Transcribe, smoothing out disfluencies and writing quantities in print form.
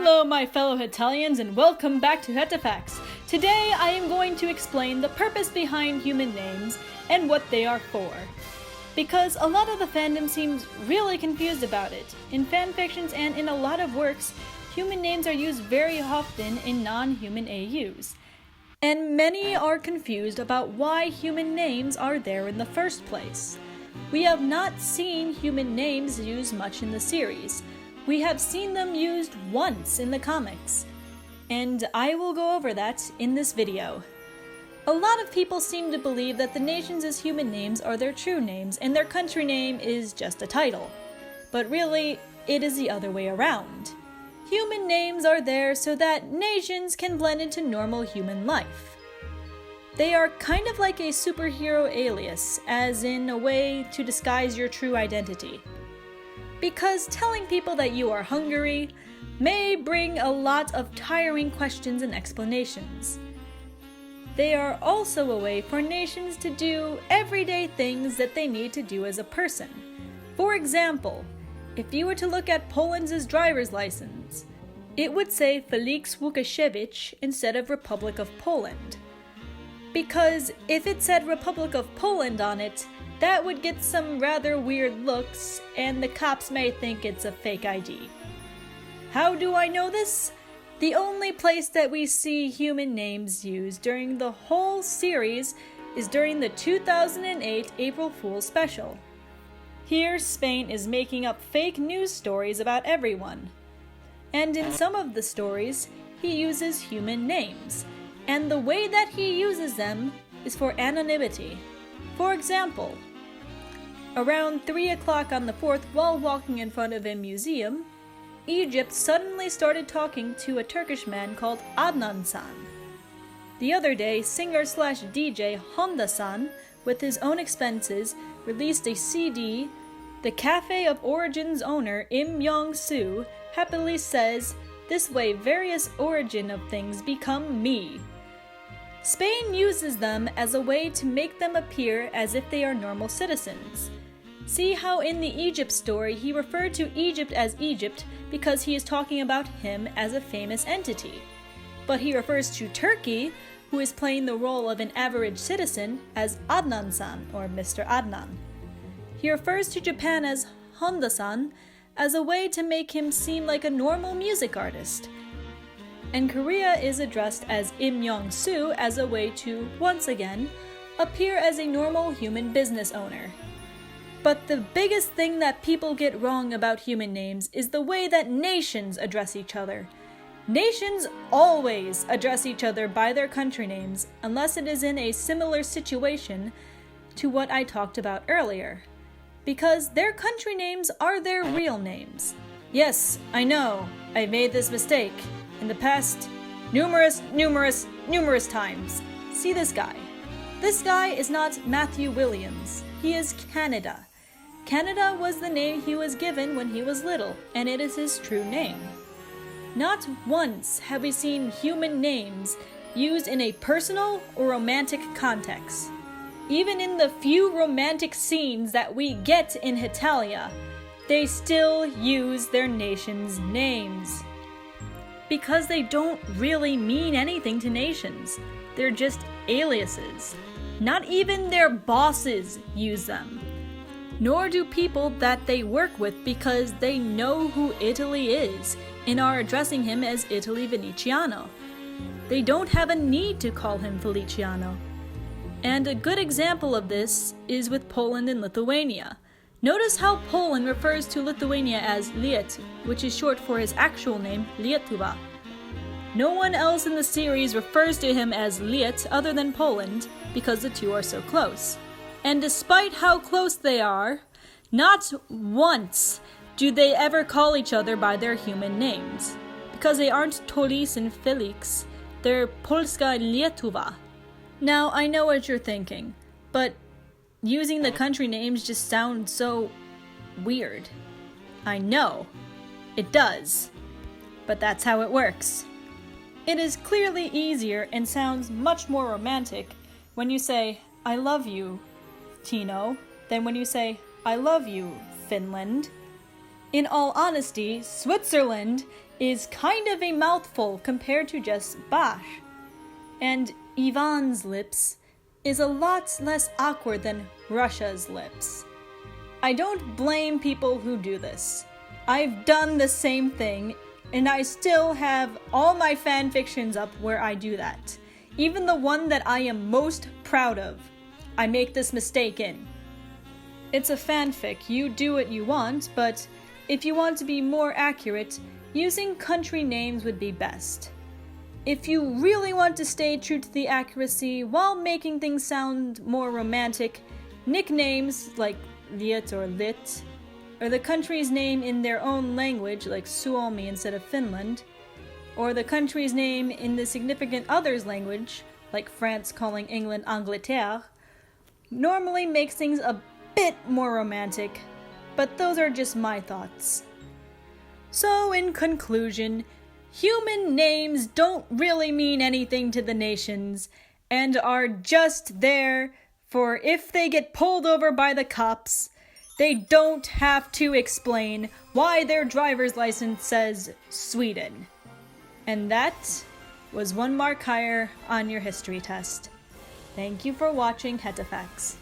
Hello my fellow Italians and welcome back to Hetafacts. Today I am going to explain the purpose behind human names and what they are for. Because a lot of the fandom seems really confused about it. In fanfictions and in a lot of works, human names are used very often in non-human AUs. And many are confused about why human names are there in the first place. We have not seen human names used much in the series. We have seen them used once in the comics, and I will go over that in this video. A lot of people seem to believe that the nations' human names are their true names and their country name is just a title. But really, it is the other way around. Human names are there so that nations can blend into normal human life. They are kind of like a superhero alias, as in a way to disguise your true identity. Because telling people that you are Hungary may bring a lot of tiring questions and explanations. They are also a way for nations to do everyday things that they need to do as a person. For example, if you were to look at Poland's driver's license, it would say Felix Łukasiewicz instead of Republic of Poland. Because if it said Republic of Poland on it, that would get some rather weird looks, and the cops may think it's a fake ID. How do I know this? The only place that we see human names used during the whole series is during the 2008 April Fool's special. Here, Spain is making up fake news stories about everyone. And in some of the stories, he uses human names, and the way that he uses them is for anonymity. For example, around 3 o'clock on the 4th, while walking in front of a museum, Egypt suddenly started talking to a Turkish man called Adnan-san. The other day, singer/DJ Honda-san, with his own expenses, released a CD. The Cafe of Origin's owner, Im Yong-soo, happily says, "This way various origin of things become me." Spain uses them as a way to make them appear as if they are normal citizens. See how in the Egypt story he referred to Egypt as Egypt because he is talking about him as a famous entity. But he refers to Turkey, who is playing the role of an average citizen, as Adnan-san or Mr. Adnan. He refers to Japan as Honda-san as a way to make him seem like a normal music artist. And Korea is addressed as Im Yong-soo as a way to, once again, appear as a normal human business owner. But the biggest thing that people get wrong about human names is the way that nations address each other. Nations always address each other by their country names, unless it is in a similar situation to what I talked about earlier. Because their country names are their real names. Yes, I know, I made this mistake in the past numerous times. See this guy. This guy is not Matthew Williams. He is Canada. Canada was the name he was given when he was little, and it is his true name. Not once have we seen human names used in a personal or romantic context. Even in the few romantic scenes that we get in Hetalia, they still use their nation's names. Because they don't really mean anything to nations. They're just aliases. Not even their bosses use them. Nor do people that they work with because they know who Italy is and are addressing him as Italy Venetiano. They don't have a need to call him Feliciano. And a good example of this is with Poland and Lithuania. Notice how Poland refers to Lithuania as Liet, which is short for his actual name, Lietuva. No one else in the series refers to him as Liet other than Poland, because the two are so close. And despite how close they are, not once do they ever call each other by their human names. Because they aren't Tolis and Felix, they're Polska and Lietuva. Now, I know what you're thinking, but using the country names just sounds so weird. I know, it does, but that's how it works. It is clearly easier and sounds much more romantic when you say, "I love you, Tino," than when you say, "I love you, Finland." In all honesty, Switzerland is kind of a mouthful compared to just Bosch. And Ivan's lips is a lot less awkward than Russia's lips. I don't blame people who do this. I've done the same thing, and I still have all my fanfictions up where I do that. Even the one that I am most proud of, I make this mistake in. It's a fanfic, you do what you want, but if you want to be more accurate, using country names would be best. If you really want to stay true to the accuracy while making things sound more romantic, nicknames like Liet or Lit, or the country's name in their own language like Suomi instead of Finland, or the country's name in the significant other's language like France calling England Angleterre, normally makes things a bit more romantic, but those are just my thoughts. So in conclusion, human names don't really mean anything to the nations and are just there for if they get pulled over by the cops, they don't have to explain why their driver's license says Sweden. And that was 1 mark higher on your history test. Thank you for watching Hetafacts.